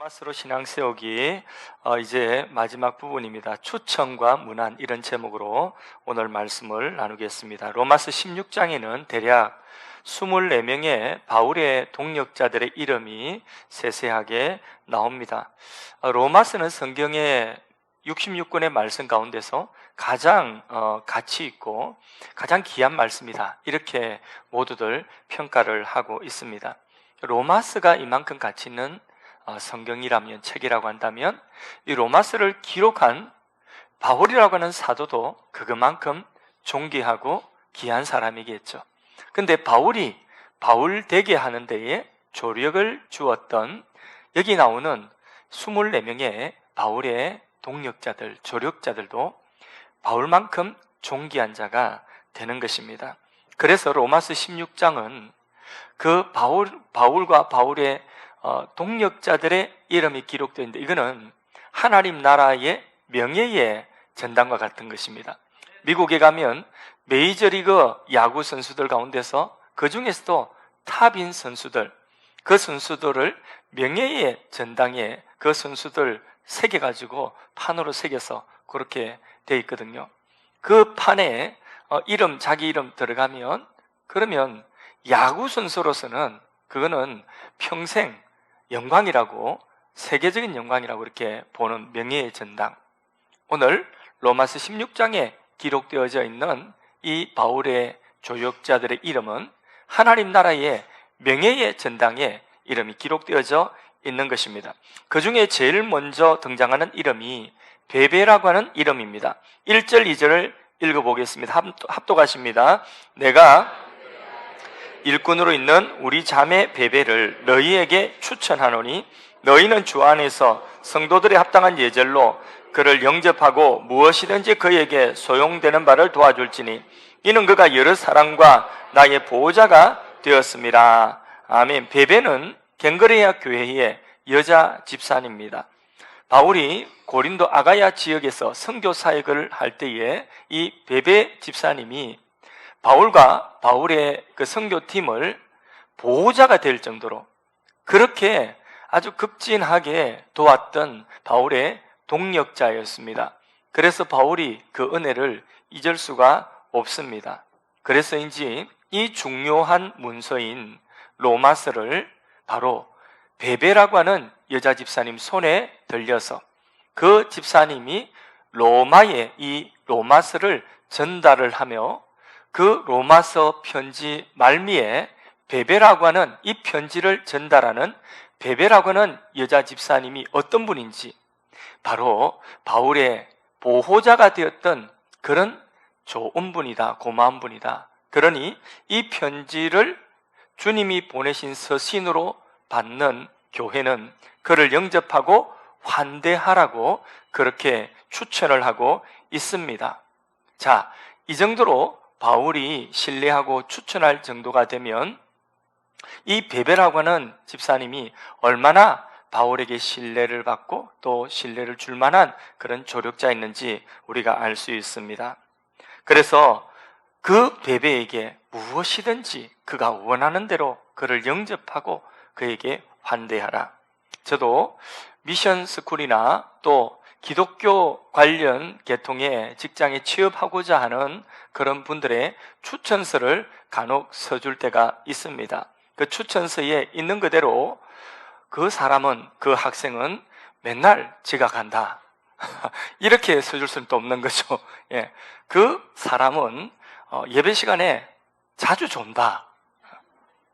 로마서로 신앙 세우기 이제 마지막 부분입니다. 추천과 문안, 이런 제목으로 오늘 말씀을 나누겠습니다. 로마서 16장에는 대략 24명의 바울의 동역자들의 이름이 세세하게 나옵니다. 로마서는 성경의 66권의 말씀 가운데서 가장 가치 있고 가장 귀한 말씀이다, 이렇게 모두들 평가를 하고 있습니다. 로마서가 이만큼 가치 있는 성경이라면, 책이라고 한다면 이 로마서를 기록한 바울이라고 하는 사도도 그만큼 존귀하고 귀한 사람이겠죠. 근데 바울이 바울 되게 하는 데에 조력을 주었던 여기 나오는 24명의 바울의 동역자들, 조력자들도 바울만큼 존귀한 자가 되는 것입니다. 그래서 로마서 16장은 그 바울과 바울의 동역자들의 이름이 기록되어 있는데, 이거는 하나님 나라의 명예의 전당과 같은 것입니다. 미국에 가면 메이저리그 야구 선수들 가운데서 그 중에서도 탑인 선수들, 그 선수들을 명예의 전당에 그 선수들 새겨가지고 판으로 새겨서 그렇게 돼 있거든요. 그 판에 자기 이름 들어가면, 그러면 야구 선수로서는 그거는 평생 영광이라고, 세계적인 영광이라고 이렇게 보는 명예의 전당. 오늘 로마서 16장에 기록되어져 있는 이 바울의 조역자들의 이름은 하나님 나라의 명예의 전당에 이름이 기록되어져 있는 것입니다. 그 중에 제일 먼저 등장하는 이름이 베베라고 하는 이름입니다. 1절 2절을 읽어보겠습니다. 합독하십니다. 내가 일꾼으로 있는 우리 자매 베베를 너희에게 추천하노니 너희는 주 안에서 성도들의 합당한 예절로 그를 영접하고 무엇이든지 그에게 소용되는 바를 도와줄지니 이는 그가 여러 사람과 나의 보호자가 되었습니다. 아멘. 베베는 갱그레아 교회의 여자 집사입니다. 바울이 고린도 아가야 지역에서 선교 사역을 할 때에 이 베베 집사님이 바울과 바울의 그 선교팀을 보호자가 될 정도로 그렇게 아주 극진하게 도왔던 바울의 동역자였습니다. 그래서 바울이 그 은혜를 잊을 수가 없습니다. 그래서인지 이 중요한 문서인 로마서를 바로 베베라고 하는 여자 집사님 손에 들려서 그 집사님이 로마에 이 로마서를 전달을 하며 그 로마서 편지 말미에 베베라고 하는 이 편지를 전달하는 베베라고 하는 여자 집사님이 어떤 분인지, 바로 바울의 보호자가 되었던 그런 좋은 분이다, 고마운 분이다. 그러니 이 편지를 주님이 보내신 서신으로 받는 교회는 그를 영접하고 환대하라고 그렇게 추천을 하고 있습니다. 자, 이 정도로 바울이 신뢰하고 추천할 정도가 되면 이 베베라고 하는 집사님이 얼마나 바울에게 신뢰를 받고 또 신뢰를 줄 만한 그런 조력자였는지 우리가 알 수 있습니다. 그래서 그 베베에게 무엇이든지 그가 원하는 대로 그를 영접하고 그에게 환대하라. 저도 미션 스쿨이나 또 기독교 관련 계통의 직장에 취업하고자 하는 그런 분들의 추천서를 간혹 써줄 때가 있습니다. 그 추천서에 있는 그대로 그 사람은, 그 학생은 맨날 지각한다 이렇게 써줄 수는 또 없는 거죠. 예. 그 사람은 예배 시간에 자주 존다,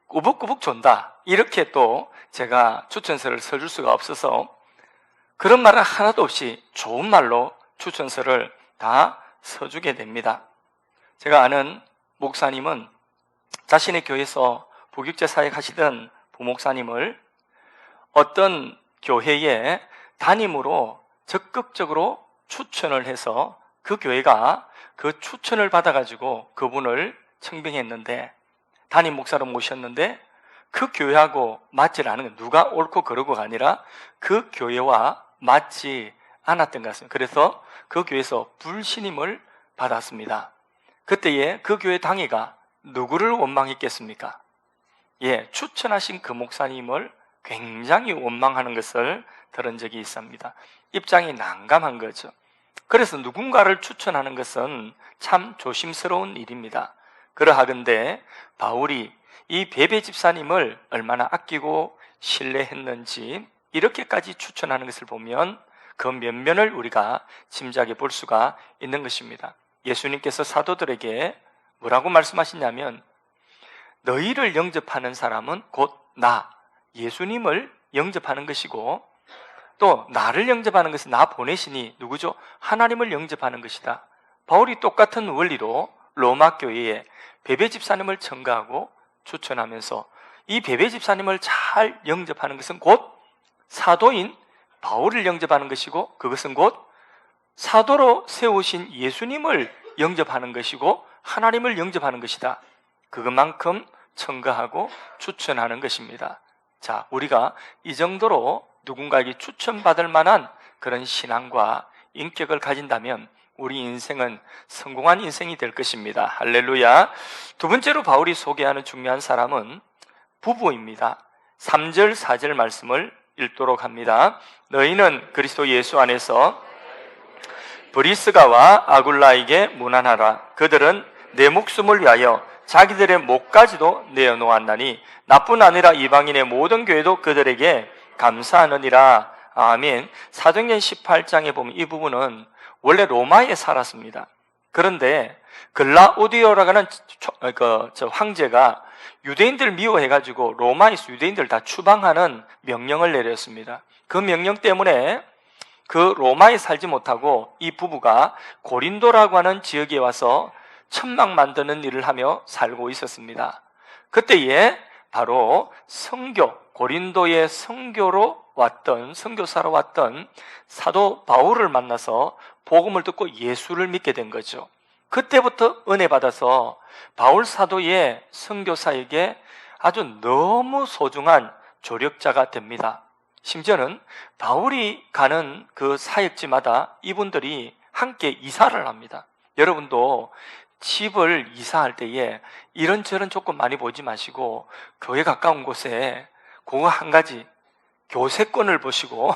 꾸벅꾸벅 존다, 이렇게 또 제가 추천서를 써줄 수가 없어서 그런 말은 하나도 없이 좋은 말로 추천서를 다 써주게 됩니다. 제가 아는 목사님은 자신의 교회에서 부교육자 사역 하시던 부목사님을 어떤 교회에 담임으로 적극적으로 추천을 해서 그 교회가 그 추천을 받아가지고 그분을 청빙했는데, 담임 목사로 모셨는데 그 교회하고 맞지 않은 건, 누가 옳고 그르고가 아니라 그 교회와 맞지 않았던 것 같습니다. 그래서 그 교회에서 불신임을 받았습니다. 그때에 그 교회 당회가 누구를 원망했겠습니까? 예, 추천하신 그 목사님을 굉장히 원망하는 것을 들은 적이 있습니다. 입장이 난감한 거죠. 그래서 누군가를 추천하는 것은 참 조심스러운 일입니다. 그러하건대 바울이 이 베베 집사님을 얼마나 아끼고 신뢰했는지 이렇게까지 추천하는 것을 보면 그 면면을 우리가 짐작해 볼 수가 있는 것입니다. 예수님께서 사도들에게 뭐라고 말씀하시냐면, 너희를 영접하는 사람은 곧 나, 예수님을 영접하는 것이고, 또 나를 영접하는 것은 나 보내시니 누구죠? 하나님을 영접하는 것이다. 바울이 똑같은 원리로 로마 교회에 베베 집사님을 청가하고 추천하면서 이 베베 집사님을 잘 영접하는 것은 곧 사도인 바울을 영접하는 것이고, 그것은 곧 사도로 세우신 예수님을 영접하는 것이고 하나님을 영접하는 것이다. 그것만큼 청가하고 추천하는 것입니다. 자, 우리가 이 정도로 누군가에게 추천받을 만한 그런 신앙과 인격을 가진다면 우리 인생은 성공한 인생이 될 것입니다. 할렐루야. 두 번째로 바울이 소개하는 중요한 사람은 부부입니다. 3절 4절 말씀을 읽도록 합니다. 너희는 그리스도 예수 안에서 브리스가와 아굴라에게 문안하라. 그들은 내 목숨을 위하여 자기들의 목까지도 내어놓았나니 나뿐 아니라 이방인의 모든 교회도 그들에게 감사하느니라. 아멘. 사도행전 18장에 보면 이 부분은 원래 로마에 살았습니다. 그런데 글라우디오라고 하는 황제가 유대인들 미워해가지고 로마에서 유대인들 다 추방하는 명령을 내렸습니다. 그 명령 때문에 그 로마에 살지 못하고 이 부부가 고린도라고 하는 지역에 와서 천막 만드는 일을 하며 살고 있었습니다. 그때에 바로 고린도의 선교사로 왔던 사도 바울을 만나서 복음을 듣고 예수를 믿게 된 거죠. 그때부터 은혜 받아서 바울 사도의 선교사에게 아주 너무 소중한 조력자가 됩니다. 심지어는 바울이 가는 그 사역지마다 이분들이 함께 이사를 합니다. 여러분도 집을 이사할 때에 이런저런 조건 많이 보지 마시고 교회 가까운 곳에 그거 한 가지 교세권을 보시고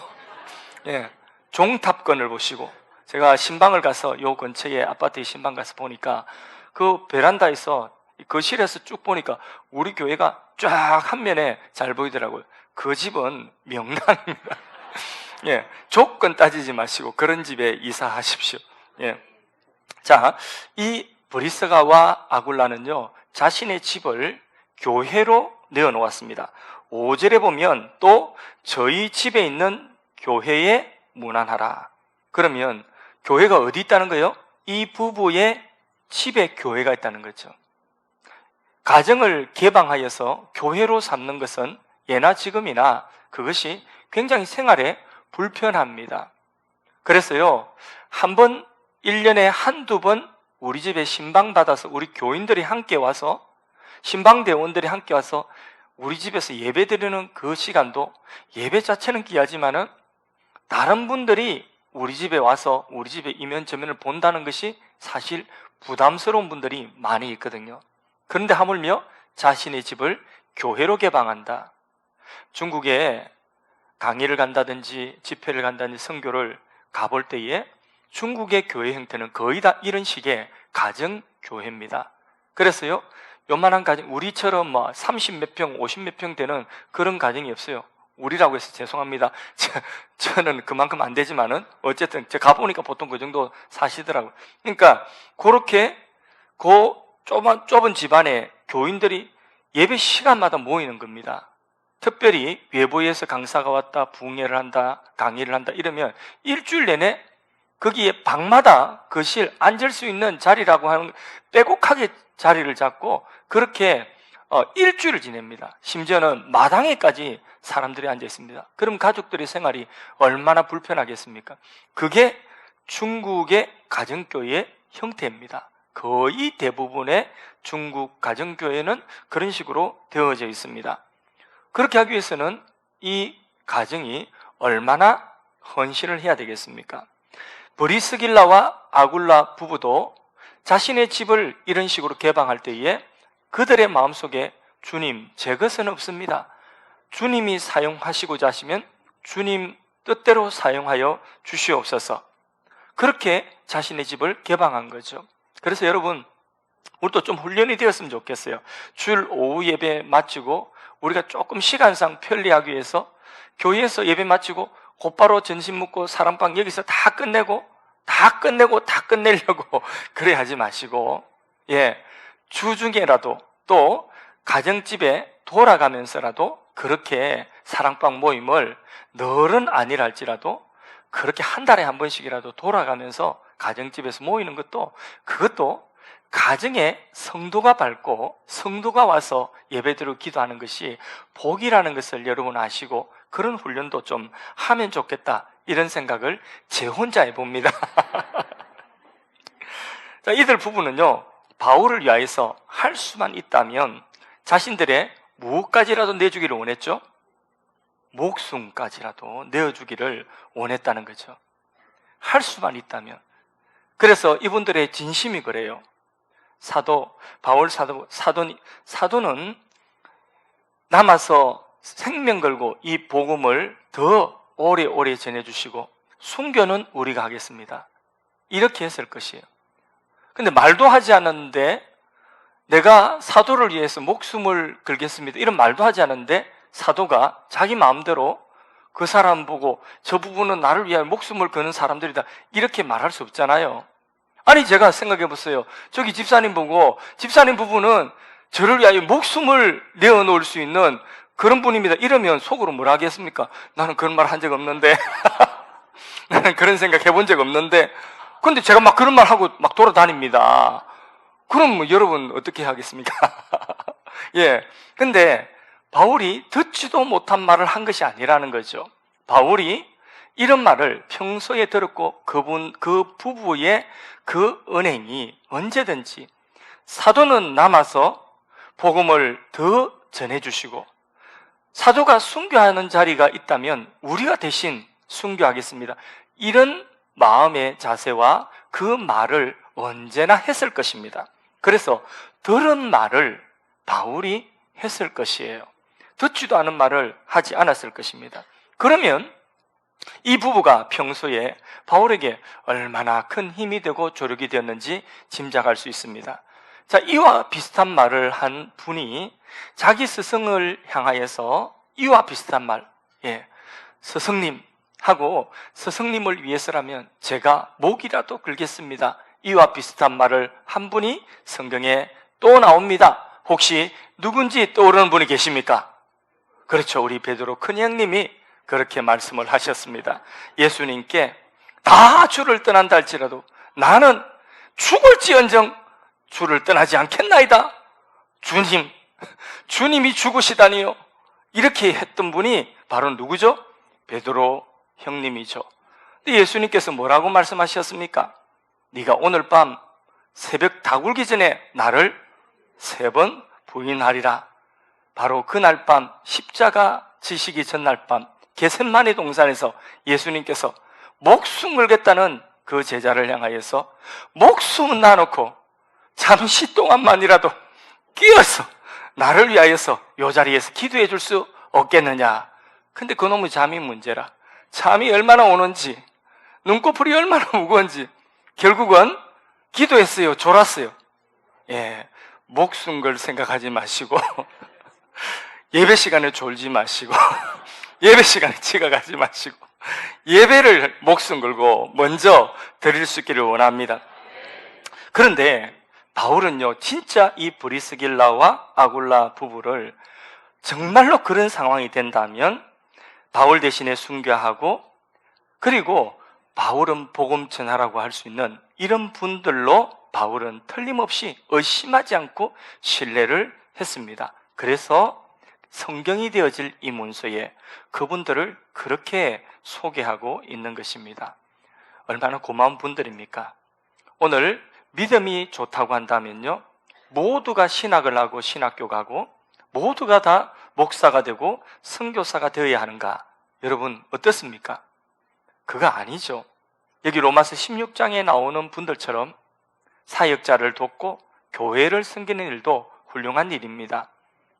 종탑권을 보시고, 제가 신방을 가서 요 근처에 아파트에 신방 가서 보니까 그 베란다에서 거실에서 쭉 보니까 우리 교회가 쫙 한 면에 잘 보이더라고요. 그 집은 명당입니다. 조건 따지지 마시고 그런 집에 이사하십시오. 자, 이 브리스가와 아굴라는요, 자신의 집을 교회로 내어놓았습니다. 5절에 보면 또 저희 집에 있는 교회에 문안하라. 그러면 교회가 어디 있다는 거예요? 이 부부의 집에 교회가 있다는 거죠. 가정을 개방하여서 교회로 삼는 것은 예나 지금이나 그것이 굉장히 생활에 불편합니다. 그래서요, 1년에 한두 번 우리 집에 신방 받아서 우리 교인들이 함께 와서, 신방대원들이 함께 와서 우리 집에서 예배 드리는 그 시간도 예배 자체는 귀하지만은 다른 분들이 우리 집에 와서 우리 집에 이면저면을 본다는 것이 사실 부담스러운 분들이 많이 있거든요. 그런데 하물며 자신의 집을 교회로 개방한다. 중국에 강의를 간다든지 집회를 간다든지 선교를 가볼 때에 중국의 교회 형태는 거의 다 이런 식의 가정교회입니다. 그래서요, 요만한 가정, 우리처럼 30몇 평, 50몇 평 되는 그런 가정이 없어요. 우리라고 해서 죄송합니다. 저는 그만큼 안 되지만은 어쨌든 제가 가보니까 보통 그 정도 사시더라고요. 그러니까 그렇게 그 좁은 집안에 교인들이 예배 시간마다 모이는 겁니다. 특별히 외부에서 강사가 왔다, 부흥회를 한다, 강의를 한다 이러면 일주일 내내 거기에 방마다 거실 앉을 수 있는 자리라고 하는 빼곡하게 자리를 잡고 그렇게 일주일을 지냅니다. 심지어는 마당에까지 사람들이 앉아 있습니다. 그럼 가족들의 생활이 얼마나 불편하겠습니까? 그게 중국의 가정교회의 형태입니다. 거의 대부분의 중국 가정교회는 그런 식으로 되어져 있습니다. 그렇게 하기 위해서는 이 가정이 얼마나 헌신을 해야 되겠습니까? 브리스길라와 아굴라 부부도 자신의 집을 이런 식으로 개방할 때에 그들의 마음속에 주님, 제 것은 없습니다. 주님이 사용하시고자 하시면 주님 뜻대로 사용하여 주시옵소서. 그렇게 자신의 집을 개방한 거죠. 그래서 여러분, 우리도 좀 훈련이 되었으면 좋겠어요. 주일 오후 예배 마치고 우리가 조금 시간상 편리하기 위해서 교회에서 예배 마치고 곧바로 점심 먹고 사랑방 여기서 다 끝내려고 그래 하지 마시고, 주중에라도 또 가정집에 돌아가면서라도 그렇게 사랑방 모임을 늘은 아니라 할지라도 그렇게 한 달에 한 번씩이라도 돌아가면서 가정집에서 모이는 것도, 그것도 가정에 성도가 밝고 성도가 와서 예배드리고 기도하는 것이 복이라는 것을 여러분 아시고 그런 훈련도 좀 하면 좋겠다, 이런 생각을 제 혼자 해봅니다. 자, 이들 부부는요, 바울을 위하여서 할 수만 있다면 자신들의 무엇까지라도 내주기를 원했죠. 목숨까지라도 내어주기를 원했다는 거죠. 할 수만 있다면. 그래서 이분들의 진심이 그래요. 사도는 남아서 생명 걸고 이 복음을 더 오래오래 전해주시고 순교는 우리가 하겠습니다, 이렇게 했을 것이에요. 근데 말도 하지 않았는데, 내가 사도를 위해서 목숨을 걸겠습니다, 이런 말도 하지 않았는데 사도가 자기 마음대로 그 사람 보고 저 부부는 나를 위하여 목숨을 거는 사람들이다, 이렇게 말할 수 없잖아요. 아니, 제가 생각해 보세요. 저기 집사님 보고 집사님 부부는 저를 위하여 목숨을 내어놓을 수 있는 그런 분입니다, 이러면 속으로 뭐라 하겠습니까? 나는 그런 말 한 적 없는데 나는 그런 생각 해본 적 없는데, 근데 제가 막 그런 말 하고 막 돌아다닙니다. 그럼 뭐 여러분 어떻게 하겠습니까? 근데 바울이 듣지도 못한 말을 한 것이 아니라는 거죠. 바울이 이런 말을 평소에 들었고 그 부부의 그 은행이 언제든지 사도는 남아서 복음을 더 전해주시고 사도가 순교하는 자리가 있다면 우리가 대신 순교하겠습니다, 이런 마음의 자세와 그 말을 언제나 했을 것입니다. 그래서 들은 말을 바울이 했을 것이에요. 듣지도 않은 말을 하지 않았을 것입니다. 그러면 이 부부가 평소에 바울에게 얼마나 큰 힘이 되고 조력이 되었는지 짐작할 수 있습니다. 자, 이와 비슷한 말을 한 분이 자기 스승을 향하여서 이와 비슷한 말, 스승님 하고, 스승님을 위해서라면 제가 목이라도 걸겠습니다, 이와 비슷한 말을 한 분이 성경에 또 나옵니다. 혹시 누군지 떠오르는 분이 계십니까? 그렇죠, 우리 베드로 큰형님이 그렇게 말씀을 하셨습니다. 예수님께 다 주를 떠난다 할지라도 나는 죽을지언정 주를 떠나지 않겠나이다. 주님이 죽으시다니요, 이렇게 했던 분이 바로 누구죠? 베드로 형님이죠. 근데 예수님께서 뭐라고 말씀하셨습니까? 네가 오늘 밤 새벽 다굴기 전에 나를 3번 부인하리라. 바로 그날 밤, 십자가 지시기 전날 밤 겟세마네 동산에서 예수님께서 목숨 걸겠다는 그 제자를 향하여서 목숨은 놔놓고 잠시 동안만이라도 끼어서 나를 위하여서 이 자리에서 기도해 줄 수 없겠느냐. 근데 그놈의 잠이 문제라. 잠이 얼마나 오는지, 눈꺼풀이 얼마나 무거운지 결국은 기도했어요, 졸았어요. 목숨 걸 생각하지 마시고 예배 시간에 졸지 마시고 예배 시간에 지각하지 마시고 예배를 목숨 걸고 먼저 드릴 수 있기를 원합니다. 그런데 바울은요, 진짜 이 브리스길라와 아굴라 부부를 정말로 그런 상황이 된다면 바울 대신에 순교하고, 그리고 바울은 복음 전하라고 할 수 있는 이런 분들로 바울은 틀림없이 의심하지 않고 신뢰를 했습니다. 그래서 성경이 되어질 이 문서에 그분들을 그렇게 소개하고 있는 것입니다. 얼마나 고마운 분들입니까? 오늘 믿음이 좋다고 한다면요, 모두가 신학을 하고 신학교 가고 모두가 다 목사가 되고 선교사가 되어야 하는가? 여러분 어떻습니까? 그거 아니죠. 여기 로마서 16장에 나오는 분들처럼 사역자를 돕고 교회를 섬기는 일도 훌륭한 일입니다.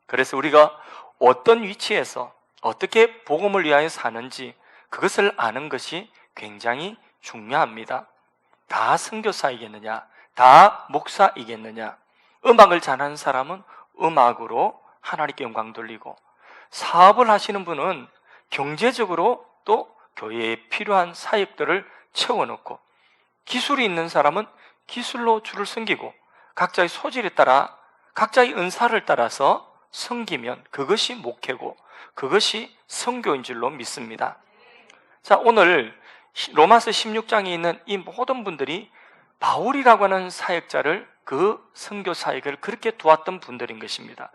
그래서 우리가 어떤 위치에서 어떻게 복음을 위하여 사는지 그것을 아는 것이 굉장히 중요합니다. 다 선교사이겠느냐? 다 목사이겠느냐? 음악을 잘하는 사람은 음악으로 하나님께 영광 돌리고, 사업을 하시는 분은 경제적으로 또 교회에 필요한 사역들을 채워넣고, 기술이 있는 사람은 기술로 주를 섬기고, 각자의 소질에 따라 각자의 은사를 따라서 섬기면 그것이 목회고 그것이 선교인 줄로 믿습니다. 자, 오늘 로마서 16장에 있는 이 모든 분들이 바울이라고 하는 사역자를, 그 선교 사역을 그렇게 도왔던 분들인 것입니다.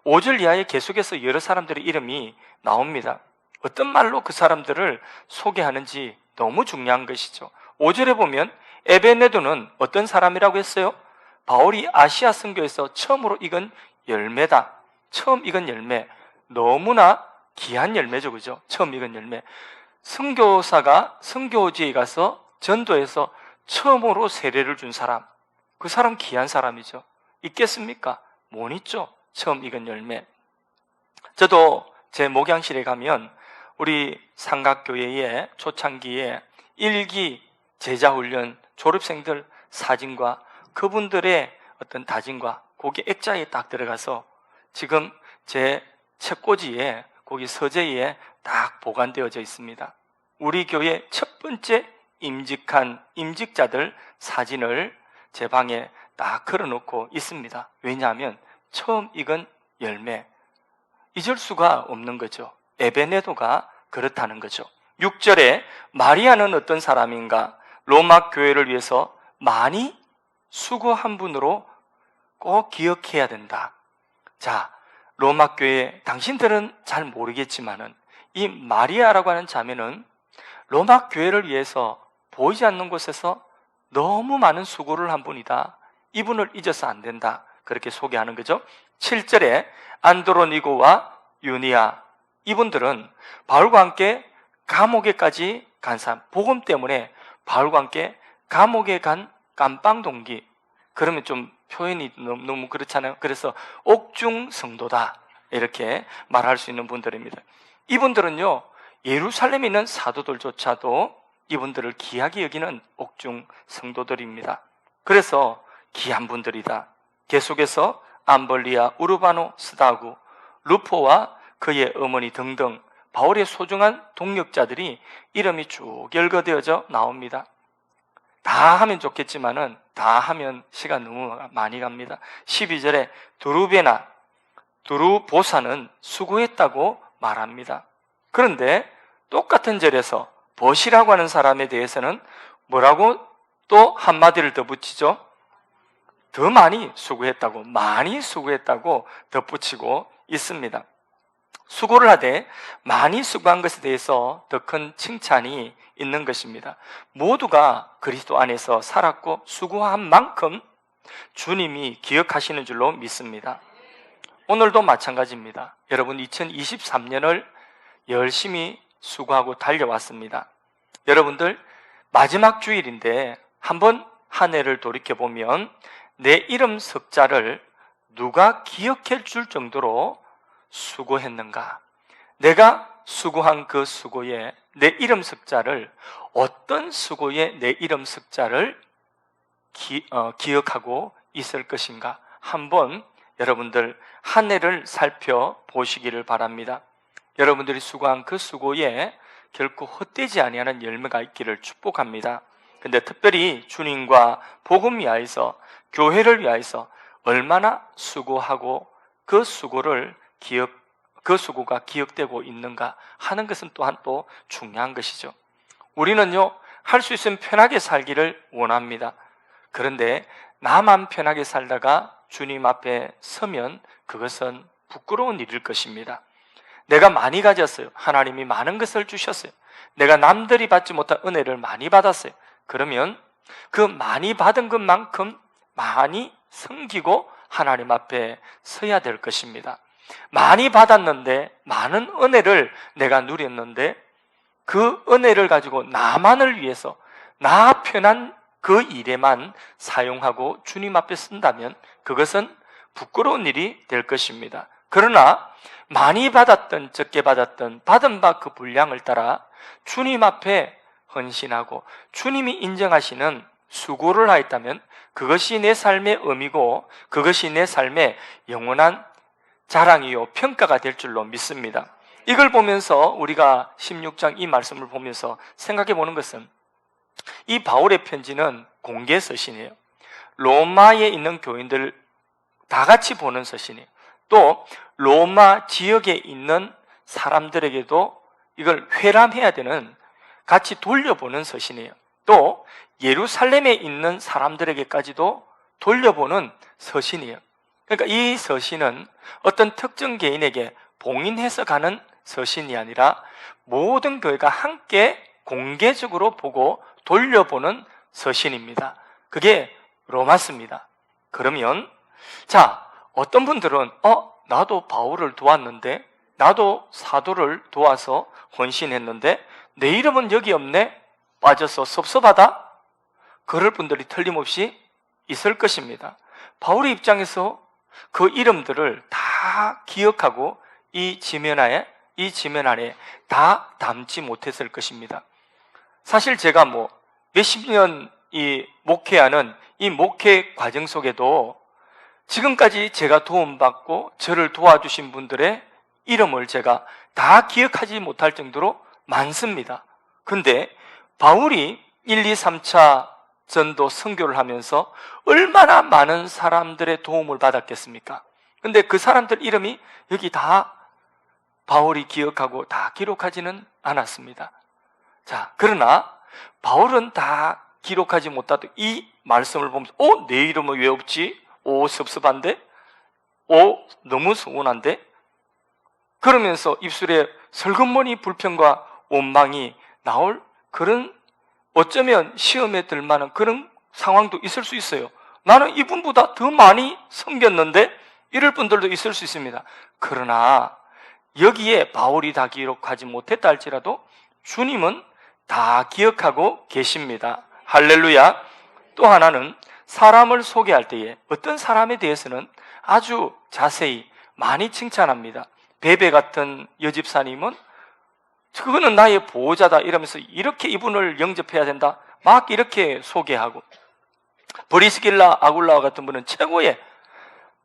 5절 이하에 계속해서 여러 사람들의 이름이 나옵니다. 어떤 말로 그 사람들을 소개하는지 너무 중요한 것이죠. 5절에 보면 에베네도는 어떤 사람이라고 했어요? 바울이 아시아 선교에서 처음으로 익은 열매다. 처음 익은 열매. 너무나 귀한 열매죠, 그죠? 처음 익은 열매. 선교사가 선교지에 가서 전도해서 처음으로 세례를 준 사람, 그 사람 귀한 사람이죠. 있겠습니까? 못 있죠. 처음 익은 열매. 저도 제 목양실에 가면 우리 삼각교회의 초창기에 1기 제자훈련 졸업생들 사진과 그분들의 어떤 다짐과 거기 액자에 딱 들어가서 지금 제 책꽂이에, 거기 서재에 딱 보관되어져 있습니다. 우리 교회 첫 번째 임직한 임직자들 사진을 제 방에 딱 걸어놓고 있습니다. 왜냐하면 처음 익은 열매, 잊을 수가 없는 거죠. 에베네도가 그렇다는 거죠. 6절에 마리아는 어떤 사람인가? 로마 교회를 위해서 많이 수고한 분으로 꼭 기억해야 된다. 자, 로마 교회, 당신들은 잘 모르겠지만은 이 마리아라고 하는 자매는 로마 교회를 위해서 보이지 않는 곳에서 너무 많은 수고를 한 분이다. 이분을 잊어서 안 된다. 그렇게 소개하는 거죠. 7절에 안드로니고와 유니아, 이분들은 바울과 함께 감옥에까지 간 사람, 복음 때문에 바울과 함께 감옥에 간 깜빵 동기. 그러면 좀 표현이 너무 그렇잖아요. 그래서 옥중 성도다, 이렇게 말할 수 있는 분들입니다. 이분들은요, 예루살렘에 있는 사도들조차도 이분들을 귀하게 여기는 옥중 성도들입니다. 그래서 귀한 분들이다. 계속해서 암벌리아, 우르바노, 스다구, 루포와 그의 어머니 등등 바울의 소중한 동역자들이 이름이 쭉 열거되어져 나옵니다. 다 하면 좋겠지만은 다 하면 시간 너무 많이 갑니다. 12절에 두루베나, 두루보사는 수고했다고 말합니다. 그런데 똑같은 절에서 버시라고 하는 사람에 대해서는 뭐라고 또 한마디를 더 붙이죠? 더 많이 수고했다고, 많이 수고했다고 덧붙이고 있습니다. 수고를 하되 많이 수고한 것에 대해서 더 큰 칭찬이 있는 것입니다. 모두가 그리스도 안에서 살았고 수고한 만큼 주님이 기억하시는 줄로 믿습니다. 오늘도 마찬가지입니다. 여러분, 2023년을 열심히 수고하고 달려왔습니다. 여러분들, 마지막 주일인데 한번 한 해를 돌이켜보면 내 이름 석자를 누가 기억해 줄 정도로 수고했는가? 내가 수고한 그 수고에 내 이름 석자를, 어떤 수고에 내 이름 석자를 기억하고 있을 것인가? 한번 여러분들 한 해를 살펴보시기를 바랍니다. 여러분들이 수고한 그 수고에 결코 헛되지 아니하는 열매가 있기를 축복합니다. 근데 특별히 주님과 복음 위하여서, 교회를 위하여서 얼마나 수고하고 그 수고를 그 수고가 기억되고 있는가 하는 것은 또한 또 중요한 것이죠. 우리는요, 할 수 있으면 편하게 살기를 원합니다. 그런데 나만 편하게 살다가 주님 앞에 서면 그것은 부끄러운 일일 것입니다. 내가 많이 가졌어요. 하나님이 많은 것을 주셨어요. 내가 남들이 받지 못한 은혜를 많이 받았어요. 그러면 그 많이 받은 것만큼 많이 섬기고 하나님 앞에 서야 될 것입니다. 많이 받았는데, 많은 은혜를 내가 누렸는데 그 은혜를 가지고 나만을 위해서, 나 편한 그 일에만 사용하고 주님 앞에 쓴다면 그것은 부끄러운 일이 될 것입니다. 그러나 많이 받았던 적게 받았던 받은 바 그 분량을 따라 주님 앞에 헌신하고 주님이 인정하시는 수고를 하였다면 그것이 내 삶의 의미고 그것이 내 삶의 영원한 자랑이요 평가가 될 줄로 믿습니다. 이걸 보면서 우리가 16장 이 말씀을 보면서 생각해 보는 것은 이 바울의 편지는 공개 서신이에요. 로마에 있는 교인들 다 같이 보는 서신이에요. 또 로마 지역에 있는 사람들에게도 이걸 회람해야 되는, 같이 돌려보는 서신이에요. 또 예루살렘에 있는 사람들에게까지도 돌려보는 서신이에요. 그러니까 이 서신은 어떤 특정 개인에게 봉인해서 가는 서신이 아니라 모든 교회가 함께 공개적으로 보고 돌려보는 서신입니다. 그게 로마서입니다. 그러면 자, 어떤 분들은 나도 바울을 도왔는데, 나도 사도를 도와서 헌신했는데 내 이름은 여기 없네? 빠져서 섭섭하다? 그럴 분들이 틀림없이 있을 것입니다. 바울의 입장에서 그 이름들을 다 기억하고 이 지면 안에 다 담지 못했을 것입니다. 사실 제가 몇십 년 이 목회하는 이 목회 과정 속에도 지금까지 제가 도움받고 저를 도와주신 분들의 이름을 제가 다 기억하지 못할 정도로 많습니다. 근데 바울이 1, 2, 3차 전도 선교를 하면서 얼마나 많은 사람들의 도움을 받았겠습니까? 근데 그 사람들 이름이 여기 다 바울이 기억하고 다 기록하지는 않았습니다. 자, 그러나 바울은 다 기록하지 못하던 이 말씀을 보면서 내 이름은 왜 없지? 섭섭한데? 너무 서운한데? 그러면서 입술에 슬그머니 불평과 원망이 나올 그런, 어쩌면 시험에 들 만한 그런 상황도 있을 수 있어요. 나는 이분보다 더 많이 섬겼는데? 이럴 분들도 있을 수 있습니다. 그러나 여기에 바울이 다 기록하지 못했다 할지라도 주님은 다 기억하고 계십니다. 할렐루야. 또 하나는 사람을 소개할 때에 어떤 사람에 대해서는 아주 자세히 많이 칭찬합니다. 베베 같은 여집사님은 그거는 나의 보호자다 이러면서 이렇게 이분을 영접해야 된다 막 이렇게 소개하고, 브리스길라 아굴라와 같은 분은 최고의,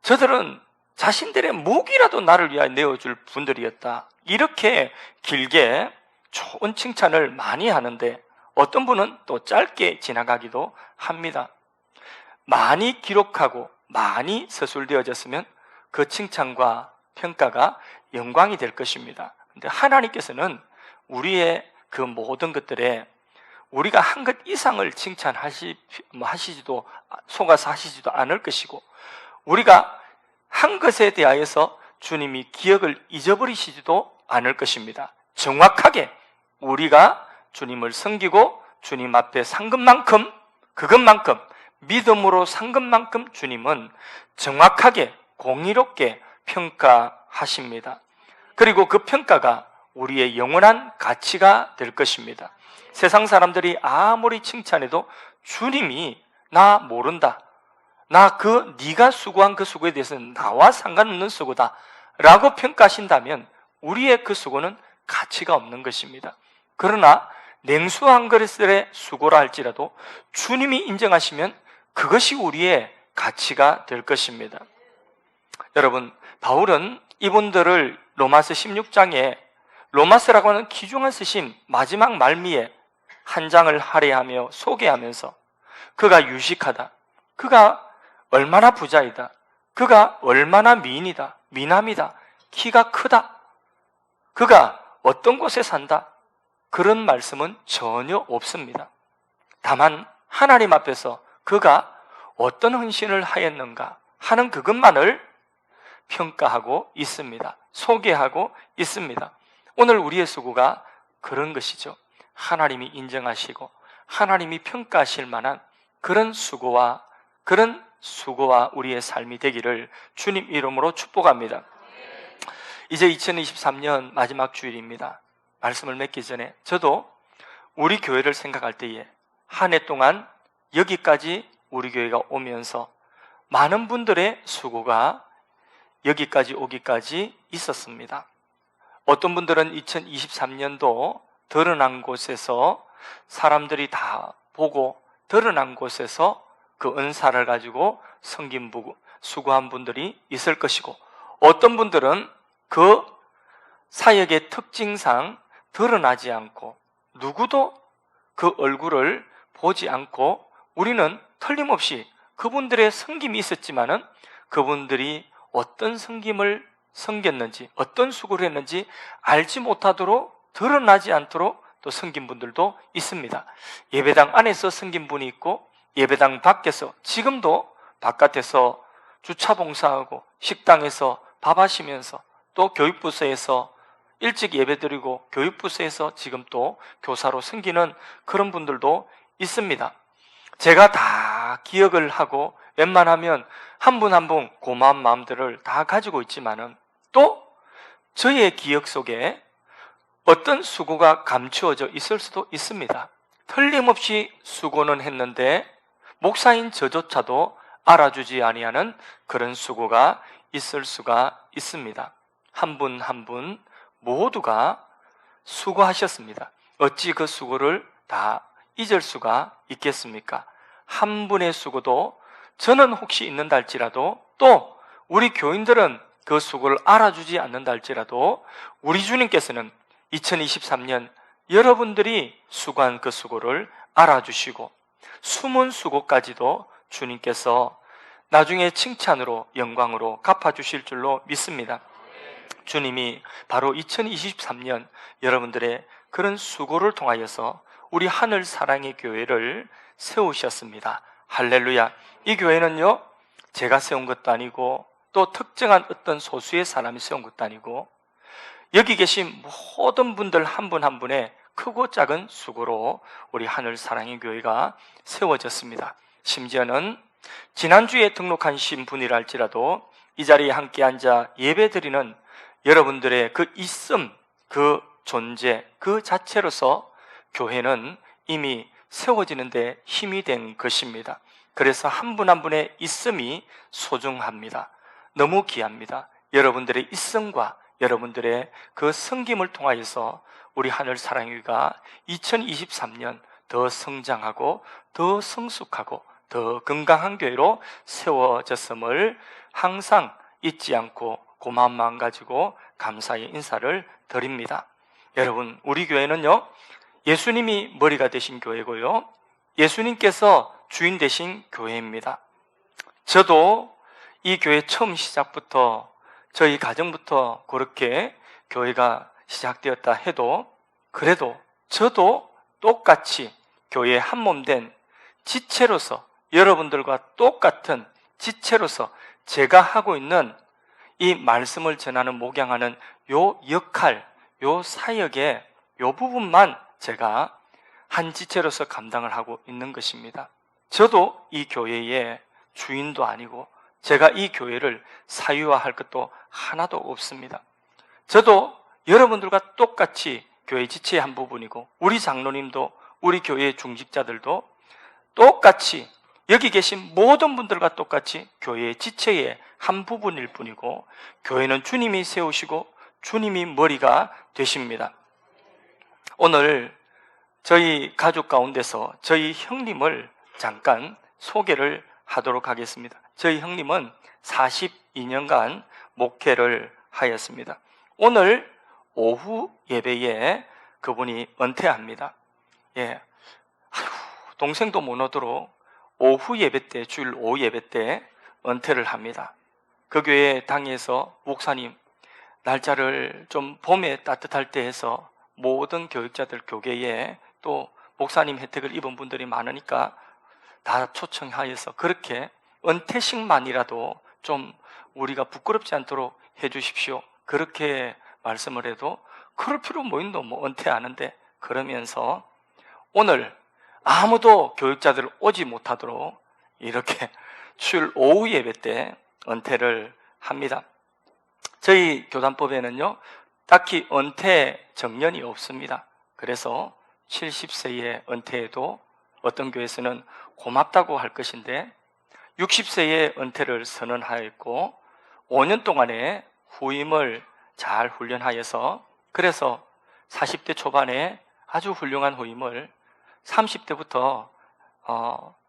저들은 자신들의 목이라도 나를 위하여 내어줄 분들이었다, 이렇게 길게 좋은 칭찬을 많이 하는데 어떤 분은 또 짧게 지나가기도 합니다. 많이 기록하고 많이 서술되어졌으면 그 칭찬과 평가가 영광이 될 것입니다. 그런데 하나님께서는 우리의 그 모든 것들에 우리가 한 것 이상을 칭찬하시지도 속아서 하시지도 않을 것이고, 우리가 한 것에 대하여서 주님이 기억을 잊어버리시지도 않을 것입니다. 정확하게 우리가 주님을 섬기고 주님 앞에 산 것만큼, 그것만큼 믿음으로 산 것만큼 주님은 정확하게 공의롭게 평가하십니다. 그리고 그 평가가 우리의 영원한 가치가 될 것입니다. 세상 사람들이 아무리 칭찬해도 주님이 나 모른다, 네가 수고한 그 수고에 대해서는 나와 상관없는 수고다 라고 평가하신다면 우리의 그 수고는 가치가 없는 것입니다. 그러나 냉수한 그릇의 수고라 할지라도 주님이 인정하시면 그것이 우리의 가치가 될 것입니다. 여러분, 바울은 이분들을 로마서 16장에 로마서라고 하는 귀중한 서신 마지막 말미에 한 장을 할애하며 소개하면서 그가 유식하다, 그가 얼마나 부자이다, 그가 얼마나 미인이다, 미남이다, 키가 크다, 그가 어떤 곳에 산다, 그런 말씀은 전혀 없습니다. 다만 하나님 앞에서 그가 어떤 헌신을 하였는가 하는 그것만을 평가하고 있습니다. 소개하고 있습니다. 오늘 우리의 수고가 그런 것이죠. 하나님이 인정하시고 하나님이 평가하실 만한 그런 수고와 우리의 삶이 되기를 주님 이름으로 축복합니다. 이제 2023년 마지막 주일입니다. 말씀을 맺기 전에 저도 우리 교회를 생각할 때에 한 해 동안 여기까지 우리 교회가 오면서 많은 분들의 수고가 여기까지 오기까지 있었습니다. 어떤 분들은 2023년도 드러난 곳에서 사람들이 다 보고 드러난 곳에서 그 은사를 가지고 섬긴 수고한 분들이 있을 것이고, 어떤 분들은 그 사역의 특징상 드러나지 않고 누구도 그 얼굴을 보지 않고 우리는 틀림없이 그분들의 섬김이 있었지만은 그분들이 어떤 섬김을 섬겼는지, 어떤 수고를 했는지 알지 못하도록, 드러나지 않도록 또 섬긴 분들도 있습니다. 예배당 안에서 섬긴 분이 있고, 예배당 밖에서, 지금도 바깥에서 주차 봉사하고 식당에서 밥 하시면서, 또 교육부서에서 일찍 예배드리고 교육부서에서 지금 또 교사로 섬기는 그런 분들도 있습니다. 제가 다 기억을 하고 웬만하면 한 분 한 분 고마운 마음들을 다 가지고 있지만은, 또 저의 기억 속에 어떤 수고가 감추어져 있을 수도 있습니다. 틀림없이 수고는 했는데 목사인 저조차도 알아주지 아니하는 그런 수고가 있을 수가 있습니다. 한 분 한 분 모두가 수고하셨습니다. 어찌 그 수고를 다 잊을 수가 있겠습니까? 한 분의 수고도 저는 혹시 있는다 할지라도, 또 우리 교인들은 그 수고를 알아주지 않는다 할지라도, 우리 주님께서는 2023년 여러분들이 수고한 그 수고를 알아주시고 숨은 수고까지도 주님께서 나중에 칭찬으로, 영광으로 갚아주실 줄로 믿습니다. 주님이 바로 2023년 여러분들의 그런 수고를 통하여서 우리 하늘 사랑의 교회를 세우셨습니다. 할렐루야. 이 교회는요, 제가 세운 것도 아니고 또 특정한 어떤 소수의 사람이 세운 것도 아니고, 여기 계신 모든 분들 한 분 한 분의 크고 작은 수고로 우리 하늘 사랑의 교회가 세워졌습니다. 심지어는 지난주에 등록하신 분이라 할지라도 이 자리에 함께 앉아 예배드리는 여러분들의 그 있음, 그 존재, 그 자체로서 교회는 이미 세워지는데 힘이 된 것입니다. 그래서 한 분 한 분의 있음이 소중합니다. 너무 귀합니다. 여러분들의 있음과 여러분들의 그 섬김을 통하여서 우리 하늘 사랑교회가 2023년 더 성장하고 더 성숙하고 더 건강한 교회로 세워졌음을 항상 잊지 않고 고마운 마음 가지고 감사의 인사를 드립니다. 여러분, 우리 교회는요, 예수님이 머리가 되신 교회고요, 예수님께서 주인 되신 교회입니다. 저도 이 교회 처음 시작부터, 저희 가정부터 그렇게 교회가 시작되었다 해도, 그래도 저도 똑같이 교회의 한 몸 된 지체로서, 여러분들과 똑같은 지체로서 제가 하고 있는 이 말씀을 전하는, 목양하는 요 역할, 요 사역의 요 부분만 제가 한 지체로서 감당을 하고 있는 것입니다. 저도 이 교회의 주인도 아니고 제가 이 교회를 사유화할 것도 하나도 없습니다. 저도 여러분들과 똑같이 교회 지체의 한 부분이고, 우리 장로님도, 우리 교회의 중직자들도 똑같이, 여기 계신 모든 분들과 똑같이 교회의 지체의 한 부분일 뿐이고, 교회는 주님이 세우시고 주님이 머리가 되십니다. 오늘 저희 가족 가운데서 저희 형님을 잠깐 소개를 하도록 하겠습니다. 저희 형님은 42년간 목회를 하였습니다. 오늘 오후 예배에 그분이 은퇴합니다. 예, 동생도 못 오도록 오후 예배 때, 주일 오후 예배 때 은퇴를 합니다. 그 교회 당에서 목사님, 날짜를 좀 봄에 따뜻할 때 해서 모든 교육자들 교계에 또 목사님 혜택을 입은 분들이 많으니까 다 초청하여서 그렇게 은퇴식만이라도 좀 우리가 부끄럽지 않도록 해주십시오. 그렇게 말씀을 해도 그럴 필요 뭐 있노, 뭐 은퇴하는데, 그러면서 오늘 아무도 교육자들 오지 못하도록 이렇게 주일 오후 예배 때 은퇴를 합니다. 저희 교단법에는요, 딱히 은퇴 정년이 없습니다. 그래서 70세에 은퇴해도 어떤 교회에서는 고맙다고 할 것인데, 60세에 은퇴를 선언하였고 5년 동안의 후임을 잘 훈련하여서 그래서 40대 초반에 아주 훌륭한 후임을 30대부터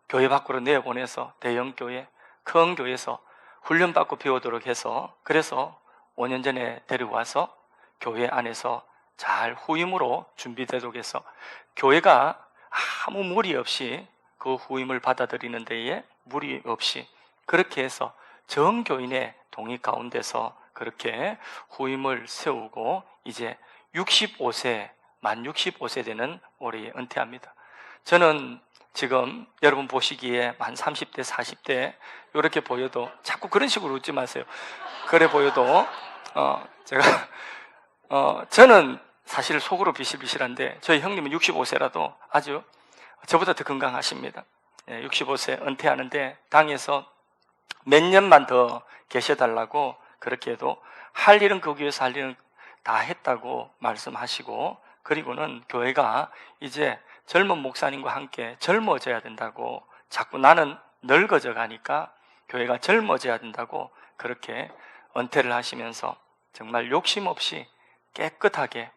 교회 밖으로 내보내서 대형 교회, 큰 교회에서 훈련받고 배우도록 해서 그래서 5년 전에 데려와서 교회 안에서 잘 후임으로 준비되도록 해서 교회가 아무 무리 없이 그 후임을 받아들이는 데에 무리 없이 그렇게 해서 정교인의 동의 가운데서 그렇게 후임을 세우고 이제 65세, 만 65세 되는 올해 은퇴합니다. 저는 지금 여러분 보시기에 만 30대, 40대 이렇게 보여도 자꾸 그런 식으로 웃지 마세요. 그래 보여도 저는 사실 속으로 비실비실한데 저희 형님은 65세라도 아주 저보다 더 건강하십니다. 65세 은퇴하는데 당에서 몇 년만 더 계셔달라고 그렇게 해도 할 일은 그 교회에서 할 일은 다 했다고 말씀하시고 그리고는 교회가 이제 젊은 목사님과 함께 젊어져야 된다고 자꾸 나는 늙어져 가니까 교회가 젊어져야 된다고 그렇게 은퇴를 하시면서 정말 욕심 없이 깨끗하게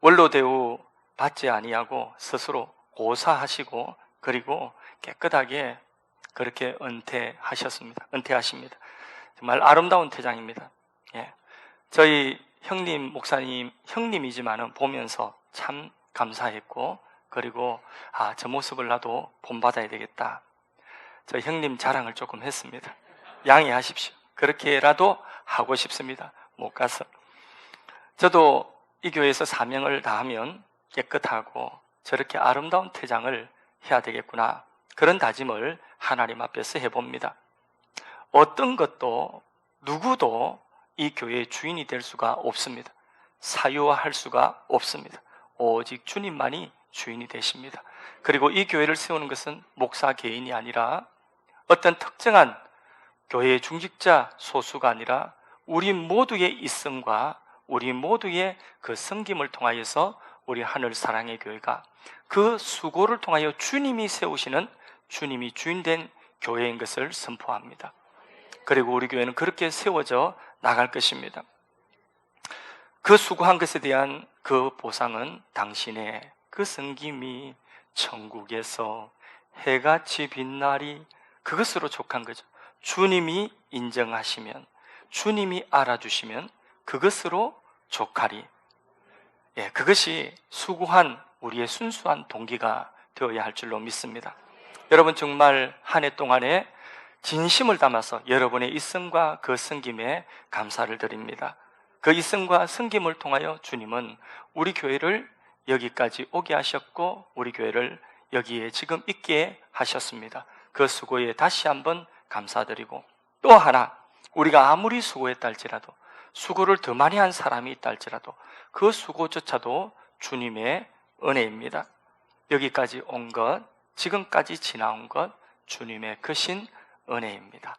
원로대우 받지 아니하고 스스로 고사하시고 그리고 깨끗하게 그렇게 은퇴하십니다. 정말 아름다운 퇴장입니다. 예. 저희 형님 목사님 형님이지만은 보면서 참 감사했고 그리고 저 모습을 나도 본받아야 되겠다. 저 형님 자랑을 조금 했습니다. 양해하십시오. 그렇게라도 하고 싶습니다. 못 가서. 저도 이 교회에서 사명을 다하면 깨끗하고 저렇게 아름다운 퇴장을 해야 되겠구나. 그런 다짐을 하나님 앞에서 해봅니다. 어떤 것도 누구도 이 교회의 주인이 될 수가 없습니다. 사유화할 수가 없습니다. 오직 주님만이 주인이 되십니다. 그리고 이 교회를 세우는 것은 목사 개인이 아니라 어떤 특정한 교회의 중직자 소수가 아니라 우리 모두의 있음과 우리 모두의 그 섬김을 통하여서 우리 하늘 사랑의 교회가 그 수고를 통하여 주님이 세우시는 주님이 주인된 교회인 것을 선포합니다. 그리고 우리 교회는 그렇게 세워져 나갈 것입니다. 그 수고한 것에 대한 그 보상은 당신의 그 섬김이 천국에서 해같이 빛나리 그것으로 족한 거죠. 주님이 인정하시면 주님이 알아주시면 그것으로 족하리. 예, 그것이 수고한 우리의 순수한 동기가 되어야 할 줄로 믿습니다. 여러분 정말 한 해 동안에 진심을 담아서 여러분의 있음과 그 섬김에 감사를 드립니다. 그 있음과 섬김을 통하여 주님은 우리 교회를 여기까지 오게 하셨고 우리 교회를 여기에 지금 있게 하셨습니다. 그 수고에 다시 한번 감사드리고 또 하나 우리가 아무리 수고했다 할지라도 수고를 더 많이 한 사람이 있다 할지라도 그 수고조차도 주님의 은혜입니다. 여기까지 온 것, 지금까지 지나온 것 주님의 크신 은혜입니다.